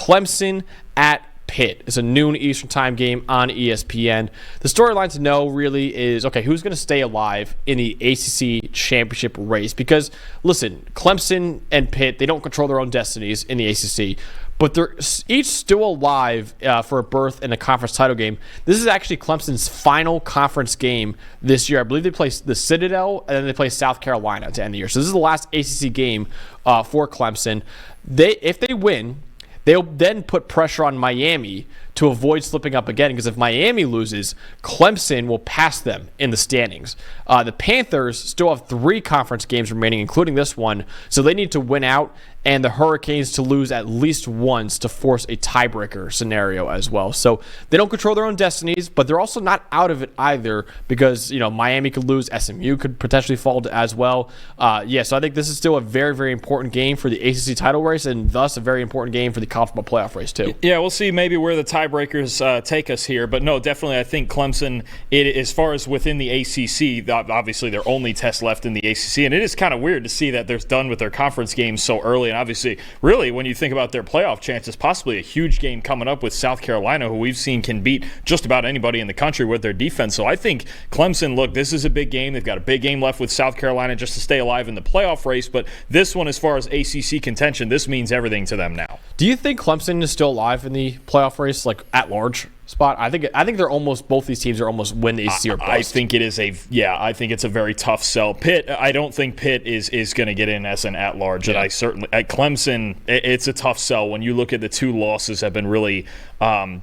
Clemson at Pitt. It's a noon Eastern time game on ESPN. The storyline to know really is, okay, who's going to stay alive in the ACC championship race? Because, listen, Clemson and Pitt, they don't control their own destinies in the ACC, but they're each still alive for a berth in a conference title game. This is actually Clemson's final conference game this year. I believe they play the Citadel, and then they play South Carolina to end the year. So this is the last ACC game for Clemson. If they win, they'll then put pressure on Miami to avoid slipping up again, because if Miami loses, Clemson will pass them in the standings. The Panthers still have 3 conference games remaining, including this one, so they need to win out, and the Hurricanes to lose at least once to force a tiebreaker scenario as well. So they don't control their own destinies, but they're also not out of it either, because Miami could lose, SMU could potentially fall as well. So I think this is still a very, very important game for the ACC title race, and thus a very important game for the college football playoff race too. Yeah, we'll see maybe where the tiebreakers take us here, but no, definitely I think Clemson, as far as within the ACC, obviously their only test left in the ACC, and it is kind of weird to see that they're done with their conference games so early. And obviously, really, when you think about their playoff chances, possibly a huge game coming up with South Carolina, who we've seen can beat just about anybody in the country with their defense. So I think Clemson, look, this is a big game. They've got a big game left with South Carolina just to stay alive in the playoff race. But this one, as far as ACC contention, this means everything to them now. Do you think Clemson is still alive in the playoff race, like at large spot? I think they're almost, both these teams are almost win the ACC or bust. I think it's a very tough sell. Pitt, I don't think Pitt is going to get in as an at large, and I certainly at Clemson, it's a tough sell when you look at the 2 losses have been really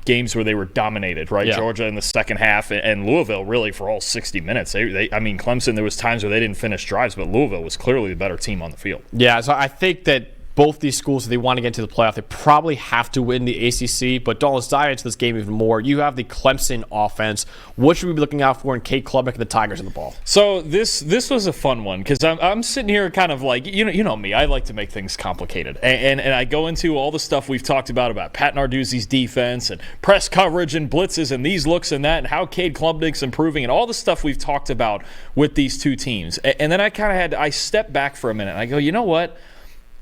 games where they were dominated, right? Yeah. Georgia in the second half and Louisville really for all 60 minutes. Clemson, there was times where they didn't finish drives, but Louisville was clearly the better team on the field. Yeah, so I think that both these schools, if they want to get into the playoff, they probably have to win the ACC. But Dalton, let's dive into this game even more. You have the Clemson offense. What should we be looking out for in Cade Klubnik and the Tigers in the ball? So this was a fun one, because I'm sitting here kind of like, you know me, I like to make things complicated. And I go into all the stuff we've talked about Pat Narduzzi's defense and press coverage and blitzes and these looks and that, and how Cade Klubnik's improving and all the stuff we've talked about with these 2 teams. And then I stepped back for a minute and I go, you know what?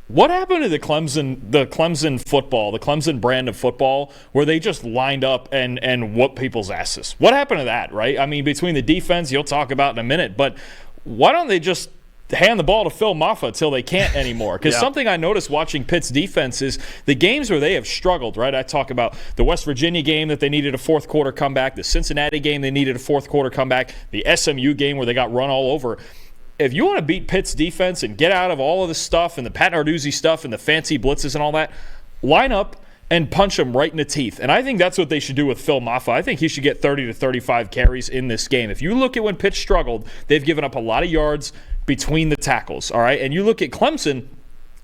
What happened to the Clemson football, the Clemson brand of football, where they just lined up and whooped people's asses? What happened to that, right? I mean, between the defense, you'll talk about in a minute, but why don't they just hand the ball to Phil Maffa till they can't anymore? Because something I noticed watching Pitt's defense is the games where they have struggled, right? I talk about the West Virginia game that they needed a fourth quarter comeback, the Cincinnati game they needed a fourth quarter comeback, the SMU game where they got run all over. If you want to beat Pitt's defense and get out of all of this stuff and the Pat Narduzzi stuff and the fancy blitzes and all that, line up and punch them right in the teeth. And I think that's what they should do with Phil Maffa. I think he should get 30 to 35 carries in this game. If you look at when Pitt struggled, they've given up a lot of yards between the tackles, all right? And you look at Clemson,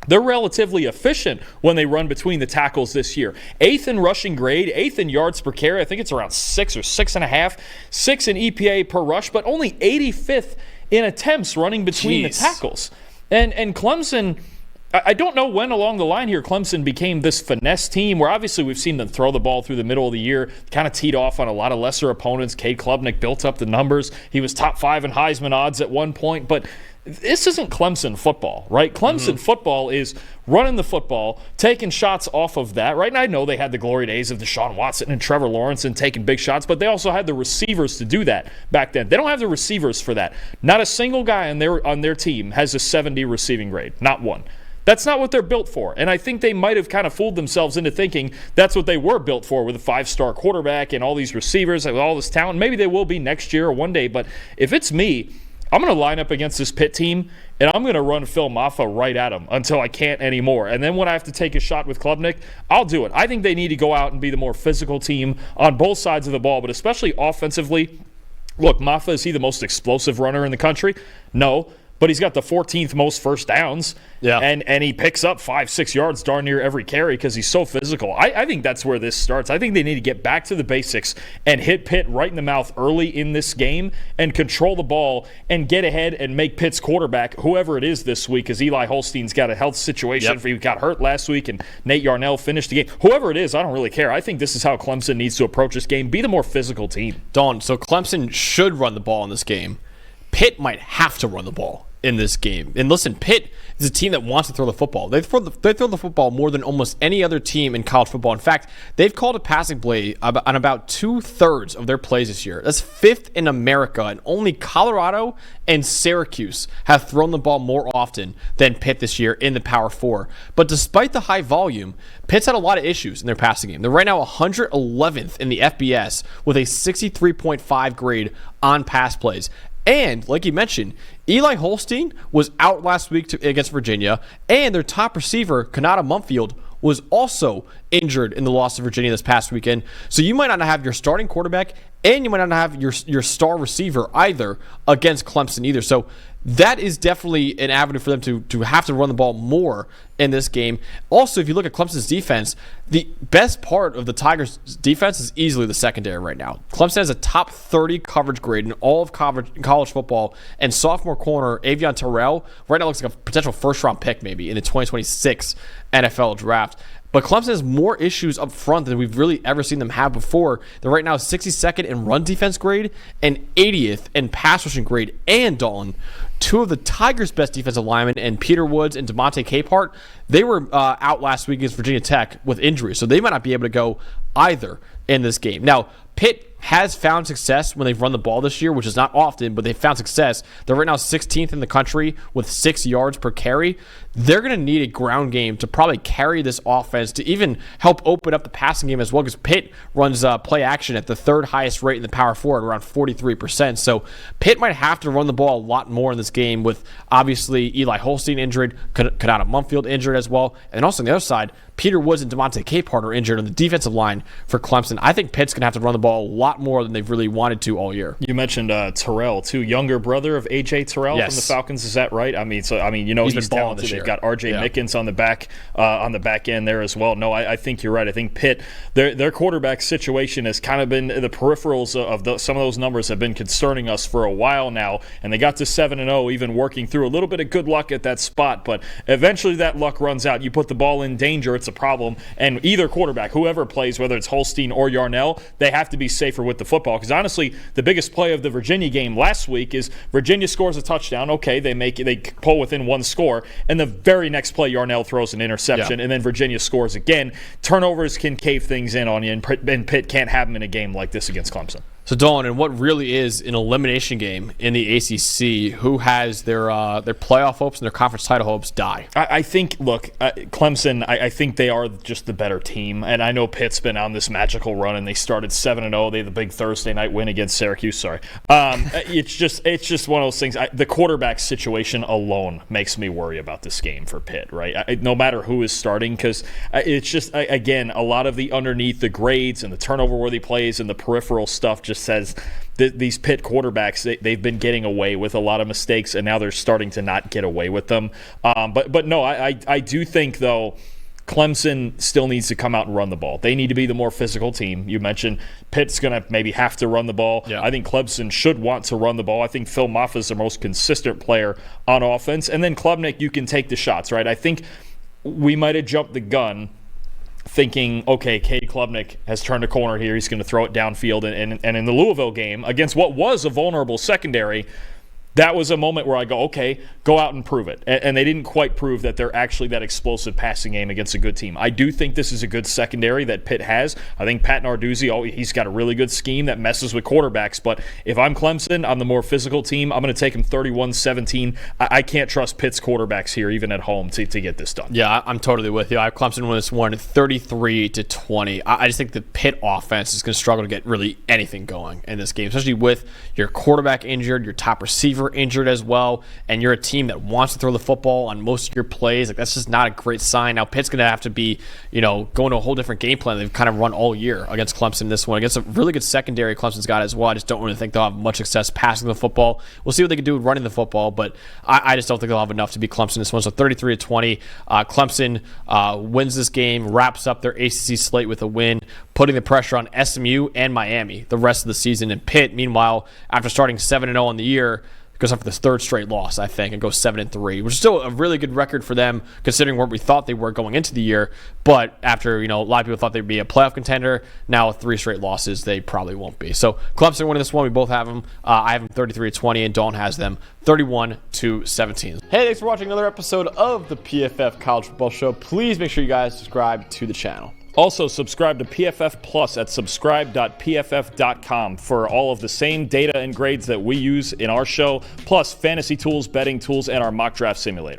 they're relatively efficient when they run between the tackles this year. 8th in rushing grade, 8th in yards per carry. I think it's around 6 or 6.5. 6 in EPA per rush, but only 85th in attempts running between the tackles. And Clemson, I don't know when along the line here Clemson became this finesse team where obviously we've seen them throw the ball through the middle of the year, kind of teed off on a lot of lesser opponents. Cade Klubnik built up the numbers. He was top 5 in Heisman odds at one point, but this isn't Clemson football, right? Clemson football is running the football, taking shots off of that, right? And I know they had the glory days of Deshaun Watson and Trevor Lawrence and taking big shots, but they also had the receivers to do that back then. They don't have the receivers for that. Not a single guy on their team has a 70 receiving grade. Not one. That's not what they're built for. And I think they might have kind of fooled themselves into thinking that's what they were built for, with a 5-star quarterback and all these receivers and all this talent. Maybe they will be next year or one day, but if it's me, I'm going to line up against this Pitt team, and I'm going to run Phil Maffa right at him until I can't anymore. And then when I have to take a shot with Klubnik, I'll do it. I think they need to go out and be the more physical team on both sides of the ball, but especially offensively. Look, Maffa, is he the most explosive runner in the country? No. But he's got the 14th most first downs, and he picks up 5-6 yards darn near every carry because he's so physical. I think that's where this starts. I think they need to get back to the basics and hit Pitt right in the mouth early in this game and control the ball and get ahead and make Pitt's quarterback, whoever it is this week, because Eli Holstein's got a health situation. He got hurt last week, and Nate Yarnell finished the game. Whoever it is, I don't really care. I think this is how Clemson needs to approach this game. Be the more physical team. Dawn, so Clemson should run the ball in this game. Pitt might have to run the ball in this game. And listen, Pitt is a team that wants to throw the football. They throw the football more than almost any other team in college football. In fact, they've called a passing play on about 2/3 of their plays this year. That's 5th in America, and only Colorado and Syracuse have thrown the ball more often than Pitt this year in the Power 4. But despite the high volume, Pitt's had a lot of issues in their passing game. They're right now 111th in the FBS with a 63.5 grade on pass plays. And, like you mentioned, Eli Holstein was out last week against Virginia, and their top receiver, Kanata Mumfield, was also injured in the loss to Virginia this past weekend. So you might not have your starting quarterback, and you might not have your star receiver either against Clemson either. So that is definitely an avenue for them to have to run the ball more in this game. Also, if you look at Clemson's defense, the best part of the Tigers' defense is easily the secondary right now. Clemson has a top 30 coverage grade in all of college football, and sophomore corner Avion Terrell right now looks like a potential first-round pick maybe in the 2026 NFL draft. But Clemson has more issues up front than we've really ever seen them have before. They're right now 62nd in run defense grade and 80th in pass rushing grade. And, Dalton, two of the Tigers' best defensive linemen, and Peter Woods and DeMonte Capehart, they were out last week against Virginia Tech with injuries, so they might not be able to go either in this game. Now, Pitt has found success when they've run the ball this year, which is not often, but they've found success. They're right now 16th in the country with 6 yards per carry. They're going to need a ground game to probably carry this offense to even help open up the passing game as well, because Pitt runs play action at the 3rd highest rate in the Power 4 at around 43%. So Pitt might have to run the ball a lot more in this game with obviously Eli Holstein injured, Kanata Mumfield injured as well, and also on the other side, Peter Woods and DeMonte Capehart are injured on the defensive line for Clemson. I think Pitt's going to have to run the ball a lot more than they've really wanted to all year. You mentioned Terrell, too, younger brother of A.J. Terrell from the Falcons. Is that right? I mean, he's talented. They've got R.J. Mickens on the back end there as well. No, I think you're right. I think Pitt, their quarterback situation has kind of been the peripherals of some of those numbers have been concerning us for a while now, and they got to 7-0, even working through a little bit of good luck at that spot. But eventually, that luck runs out. You put the ball in danger, it's a problem. And either quarterback, whoever plays, whether it's Holstein or Yarnell, they have to be safer with the football. Because honestly, the biggest play of the Virginia game last week is Virginia scores a touchdown. Okay, they pull within one score, and the very next play, Yarnell throws an interception, and then Virginia scores again. Turnovers can cave things in on you, and Pitt can't have them in a game like this against Clemson. So, Dolan, in what really is an elimination game in the ACC, who has their playoff hopes and their conference title hopes die? I think, Clemson, I think they are just the better team. And I know Pitt's been on this magical run, and they started 7-0. They had the big Thursday night win against Syracuse. Sorry. It's just one of those things. The quarterback situation alone makes me worry about this game for Pitt, right? No matter who is starting, because it's just, again, a lot of the underneath the grades and the turnover-worthy plays and the peripheral stuff just says these Pitt quarterbacks, they've been getting away with a lot of mistakes, and now they're starting to not get away with them. But no, I do think, though, Clemson still needs to come out and run the ball. They need to be the more physical team. You mentioned Pitt's going to maybe have to run the ball. Yeah. I think Clemson should want to run the ball. I think Phil Moffitt is the most consistent player on offense. And then Klubnik, you can take the shots, right? I think we might have jumped the gun thinking, okay, Cade Klubnik has turned a corner here. He's going to throw it downfield. And in the Louisville game, against what was a vulnerable secondary, that was a moment where I go, okay, go out and prove it. And they didn't quite prove that they're actually that explosive passing game against a good team. I do think this is a good secondary that Pitt has. I think Pat Narduzzi, he's got a really good scheme that messes with quarterbacks. But if I'm Clemson, I'm the more physical team. I'm going to take him 31-17. I can't trust Pitt's quarterbacks here, even at home, to get this done. Yeah, I'm totally with you. I have Clemson when it's won 33-20. I just think the Pitt offense is going to struggle to get really anything going in this game, especially with your quarterback injured, your top receiver injured as well, and you're a team that wants to throw the football on most of your plays. That's just not a great sign. Now Pitt's going to have to be, going to a whole different game plan they've kind of run all year against Clemson this one. Against a really good secondary Clemson's got as well. I just don't really think they'll have much success passing the football. We'll see what they can do with running the football, but I just don't think they'll have enough to beat Clemson this one. So 33-20. Clemson wins this game, wraps up their ACC slate with a win, putting the pressure on SMU and Miami the rest of the season. And Pitt, meanwhile, after starting 7-0 on the year, goes up for this third straight loss, I think, and goes 7-3, which is still a really good record for them considering what we thought they were going into the year. But after, a lot of people thought they'd be a playoff contender, now with 3 straight losses, they probably won't be. So Clemson winning this one. We both have them. I have them 33-20, and Dawn has them 31-17. Hey, thanks for watching another episode of the PFF College Football Show. Please make sure you guys subscribe to the channel. Also, subscribe to PFF Plus at subscribe.pff.com for all of the same data and grades that we use in our show, plus fantasy tools, betting tools, and our mock draft simulator.